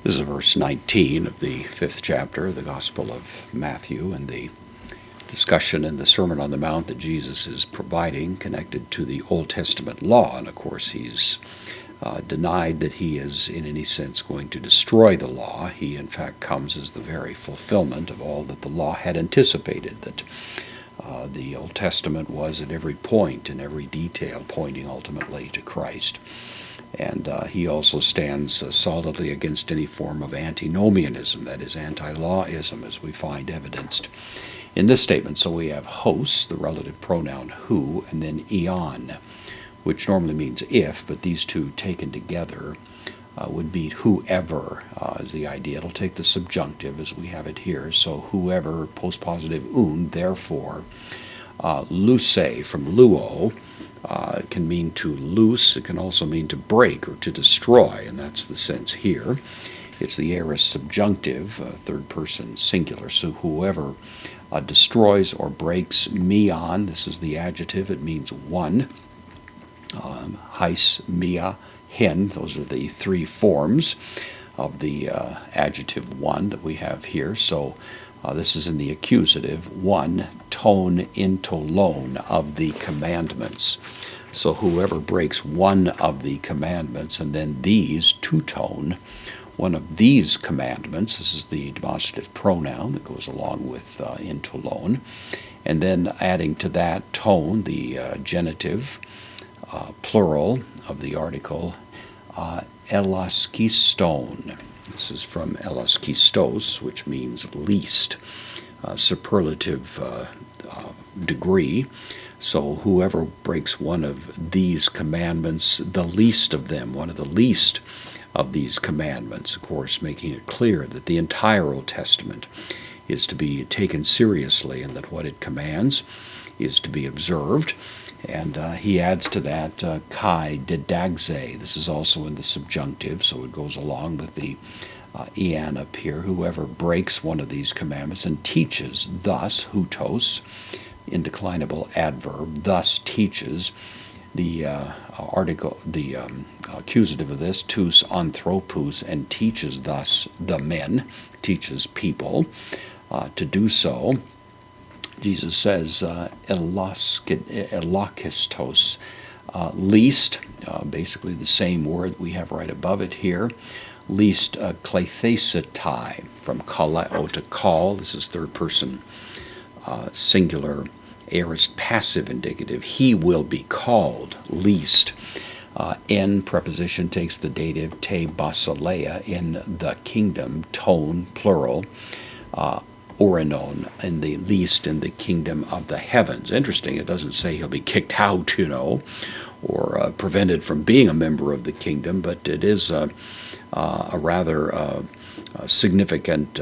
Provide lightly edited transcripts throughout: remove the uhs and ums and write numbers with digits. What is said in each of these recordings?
This is verse 19 of the 5th chapter of the Gospel of Matthew, and the discussion in the Sermon on the Mount that Jesus is providing connected to the Old Testament law. And of course, he's denied that he is in any sense going to destroy the law. He, in fact, comes as the very fulfillment of all that the law had anticipated, that the Old Testament was at every point and every detail pointing ultimately to Christ. And he also stands solidly against any form of antinomianism, that is, anti-lawism, as we find evidenced in this statement. So we have hos, the relative pronoun who, and then eon, which normally means if, but these two taken together would be whoever is the idea. It'll take the subjunctive as we have it here. So whoever, postpositive un, therefore. Luse from luo can mean to loose. It can also mean to break or to destroy, and that's the sense here. It's the aorist subjunctive, third person singular. So whoever destroys or breaks, meon, this is the adjective, it means one. Heis, mia, hen, those are the three forms of the adjective one that we have here. So this is in the accusative, one, ton intolon, of the commandments. So whoever breaks one of the commandments, and then these, tuton, one of these commandments, this is the demonstrative pronoun that goes along with intolon, and then adding to that ton, the genitive, plural of the article, elaskiston. This is from elaskistos, which means least, superlative degree. So whoever breaks one of these commandments, the least of them, one of the least of these commandments, of course, making it clear that the entire Old Testament is to be taken seriously and that what it commands is to be observed. And he adds to that kai didagze. This is also in the subjunctive, so it goes along with the ean up here. Whoever breaks one of these commandments and teaches, thus, hutos, indeclinable adverb, thus teaches. The article, the accusative of this, tous anthropous, and teaches thus the men, teaches people to do so. Jesus says, elakistos, least, basically the same word we have right above it here, least klethesetai, from kaleo to call. This is third person singular, aorist passive indicative. He will be called, least. N preposition takes the dative te basileia, in the kingdom, ton, plural, oranon, in the least in the kingdom of the heavens. Interesting, it doesn't say he'll be kicked out, or prevented from being a member of the kingdom, but it is a rather significant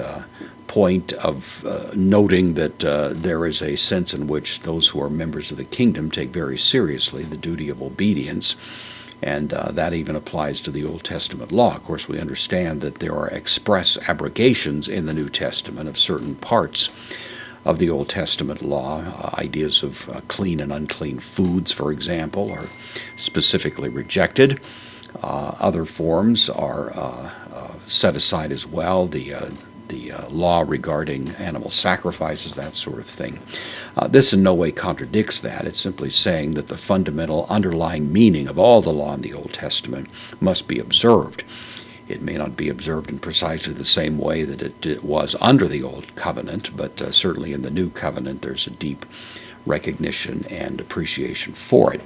point of noting that there is a sense in which those who are members of the kingdom take very seriously the duty of obedience. And that even applies to the Old Testament law. Of course, we understand that there are express abrogations in the New Testament of certain parts of the Old Testament law. Ideas of clean and unclean foods, for example, are specifically rejected. Other forms are set aside as well. The law regarding animal sacrifices, that sort of thing. This in no way contradicts that. It's simply saying that the fundamental underlying meaning of all the law in the Old Testament must be observed. It may not be observed in precisely the same way that it was under the Old Covenant, but certainly in the New Covenant there's a deep recognition and appreciation for it.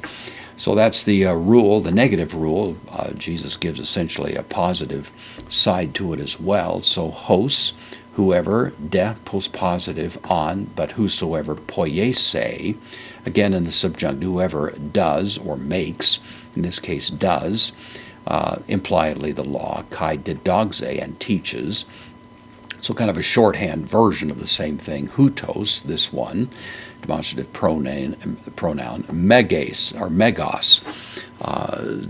So that's the rule, the negative rule. Jesus gives essentially a positive side to it as well. So hos, whoever, de, postpositive, on, but whosoever, poiese, again in the subjunctive, whoever does or makes, in this case does, impliedly the law, kai didagze, and teaches. So kind of a shorthand version of the same thing, hutos, this one, demonstrative pronoun, meges, or megos,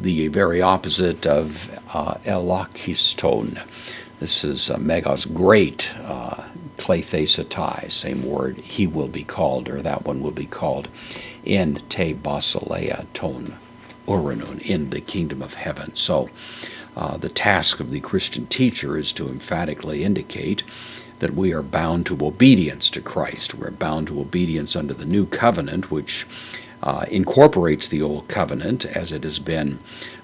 the very opposite of elakiston. This is megos, great, klethesetai, same word, he will be called, or that one will be called, in te basileia ton, Oranun, in the kingdom of heaven. So The task of the Christian teacher is to emphatically indicate that we are bound to obedience to Christ. We're bound to obedience under the new covenant, which incorporates the old covenant as it has been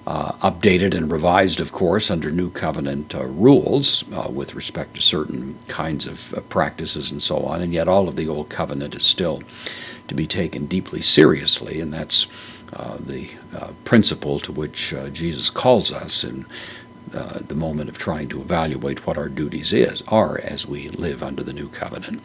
updated and revised, of course, under new covenant rules with respect to certain kinds of practices and so on. And yet all of the old covenant is still to be taken deeply seriously, and that's the principle to which Jesus calls us in the moment of trying to evaluate what our duties are as we live under the new covenant.